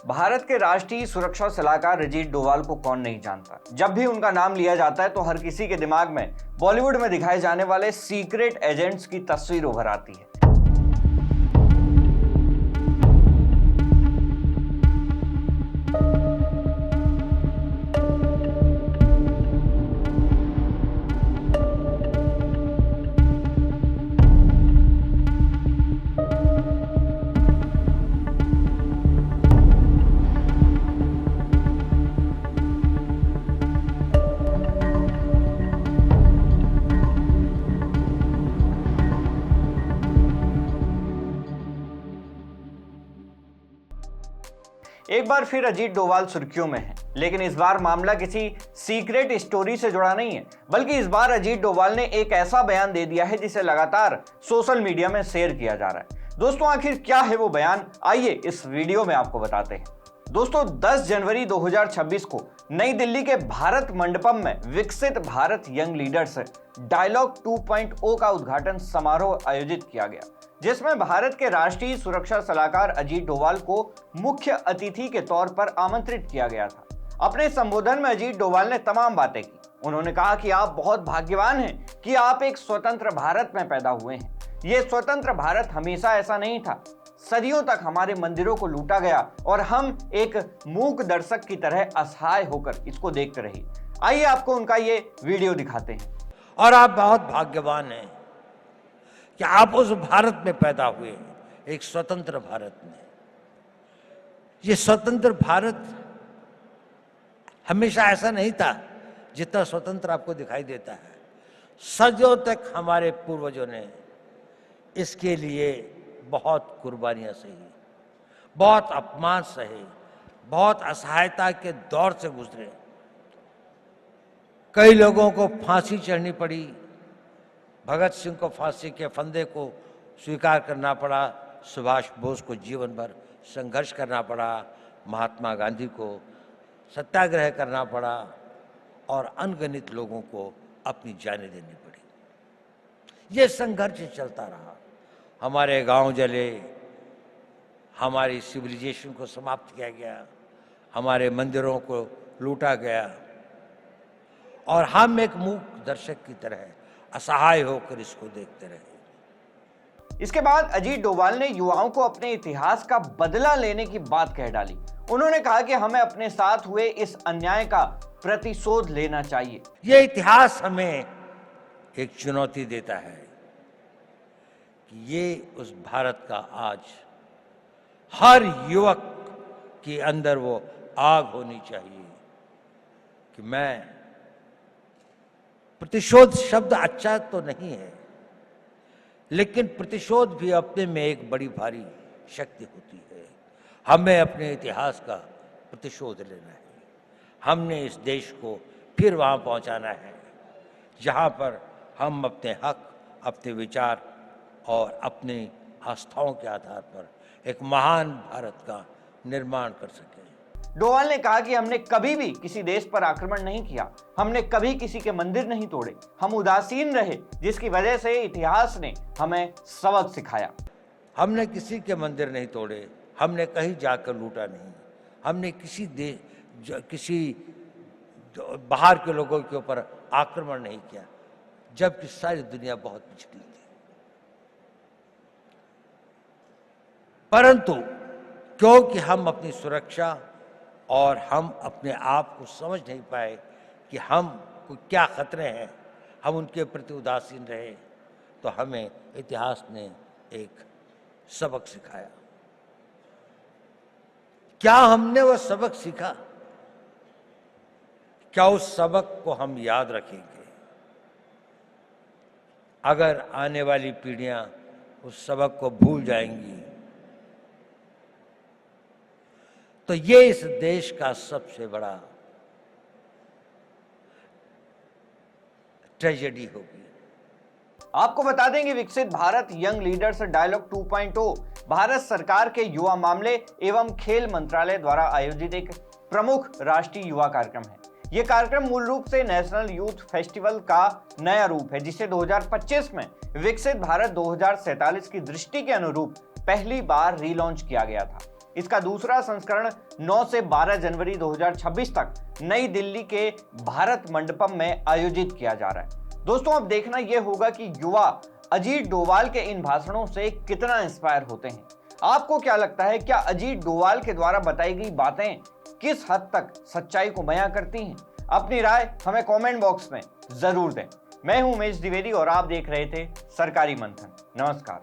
भारत के राष्ट्रीय सुरक्षा सलाहकार अजीत डोभाल को कौन नहीं जानता। जब भी उनका नाम लिया जाता है तो हर किसी के दिमाग में बॉलीवुड में दिखाए जाने वाले सीक्रेट एजेंट्स की तस्वीर उभर आती है। एक बार फिर अजीत डोभाल सुर्खियों में है, लेकिन इस बार मामला किसी सीक्रेट स्टोरी से जुड़ा नहीं है, बल्कि इस बार अजीत डोभाल ने एक ऐसा बयान दे दिया है जिसे लगातार सोशल मीडिया में शेयर किया जा रहा है। दोस्तों, आखिर क्या है वो बयान, आइए इस वीडियो में आपको बताते हैं। दोस्तों, 10 जनवरी 2026 को नई दिल्ली के भारत मंडपम में विकसित भारत यंग लीडर्स डायलॉग 2.0 का उद्घाटन समारोह आयोजित किया गया, जिसमें भारत के राष्ट्रीय सुरक्षा सलाहकार अजीत डोभाल को मुख्य अतिथि के तौर पर आमंत्रित किया गया था। अपने संबोधन में अजीत डोभाल ने तमाम बातें की। उन्होंने कहा कि आप बहुत भाग्यवान हैं कि आप एक स्वतंत्र भारत में पैदा हुए हैं। ये स्वतंत्र भारत हमेशा ऐसा नहीं था। सदियों तक हमारे मंदिरों को लूटा गया और हम एक मूक दर्शक की तरह असहाय होकर इसको देखते रहे। आइए आपको उनका ये वीडियो दिखाते हैं। और आप बहुत भाग्यवान हैं कि आप उस भारत में पैदा हुए, एक स्वतंत्र भारत में। ये स्वतंत्र भारत हमेशा ऐसा नहीं था जितना स्वतंत्र आपको दिखाई देता है। सदियों तक हमारे पूर्वजों ने इसके लिए बहुत कुर्बानियां सही, बहुत अपमान सहे, बहुत असहायता के दौर से गुजरे। कई लोगों को फांसी चढ़नी पड़ी। भगत सिंह को फांसी के फंदे को स्वीकार करना पड़ा, सुभाष बोस को जीवन भर संघर्ष करना पड़ा, महात्मा गांधी को सत्याग्रह करना पड़ा और अनगिनत लोगों को अपनी जानें देनी पड़ी। ये संघर्ष चलता रहा। हमारे गांव जले, हमारी सिविलाइजेशन को समाप्त किया गया, हमारे मंदिरों को लूटा गया और हम एक मूक दर्शक की तरह असहाय होकर इसको देखते रहे। इसके बाद अजीत डोभाल ने युवाओं को अपने इतिहास का बदला लेने की बात कह डाली। उन्होंने कहा कि हमें अपने साथ हुए इस अन्याय का प्रतिशोध लेना चाहिए। यह इतिहास हमें एक चुनौती देता है कि ये उस भारत का आज हर युवक के अंदर वो आग होनी चाहिए कि मैं, प्रतिशोध शब्द अच्छा तो नहीं है, लेकिन प्रतिशोध भी अपने में एक बड़ी भारी शक्ति होती है। हमें अपने इतिहास का प्रतिशोध लेना है। हमने इस देश को फिर वहां पहुंचाना है जहां पर हम अपने हक, अपने विचार और अपनी आस्थाओं के आधार पर एक महान भारत का निर्माण कर सकें। डोभाल ने कहा कि हमने कभी भी किसी देश पर आक्रमण नहीं किया, हमने कभी किसी के मंदिर नहीं तोड़े, हम उदासीन रहे, जिसकी वजह से इतिहास ने हमें सबक सिखाया। हमने किसी के मंदिर नहीं तोड़े, हमने कहीं जाकर लूटा नहीं, हमने किसी बाहर के लोगों के ऊपर आक्रमण नहीं किया, जबकि सारी दुनिया बहुत पिछड़ी थी। परंतु क्योंकि हम अपनी सुरक्षा और हम अपने आप को समझ नहीं पाए कि हम को क्या खतरे हैं, हम उनके प्रति उदासीन रहे, तो हमें इतिहास ने एक सबक सिखाया। क्या हमने वह सबक सीखा? क्या उस सबक को हम याद रखेंगे? अगर आने वाली पीढ़ियां उस सबक को भूल जाएंगी तो ये इस देश का सबसे बड़ा ट्रेजेडी होगी। आपको बता दें कि Viksit Bharat young leaders dialogue 2.0 Bharat सरकार के युवा मामले एवं खेल मंत्रालय द्वारा आयोजित एक प्रमुख राष्ट्रीय युवा कार्यक्रम है। ये कार्यक्रम मूल रूप से नेशनल यूथ फेस्टिवल का नया रूप है, जिसे 2025 में विकसित भारत 2047 की दृष्टि के अनुरूप पहली बार रीलॉन्च किया गया था। इसका दूसरा संस्करण 9 से 12 जनवरी 2026 तक नई दिल्ली के भारत मंडपम में आयोजित किया जा रहा है। दोस्तों, अब देखना यह होगा कि युवा अजीत डोभाल के इन भाषणों से कितना इंस्पायर होते हैं। आपको क्या लगता है, क्या अजीत डोभाल के द्वारा बताई गई बातें किस हद तक सच्चाई को बयां करती हैं? अपनी राय हमें कमेंट बॉक्स में जरूर दें। मैं हूं उमेश द्विवेदी और आप देख रहे थे सरकारी मंथन। नमस्कार।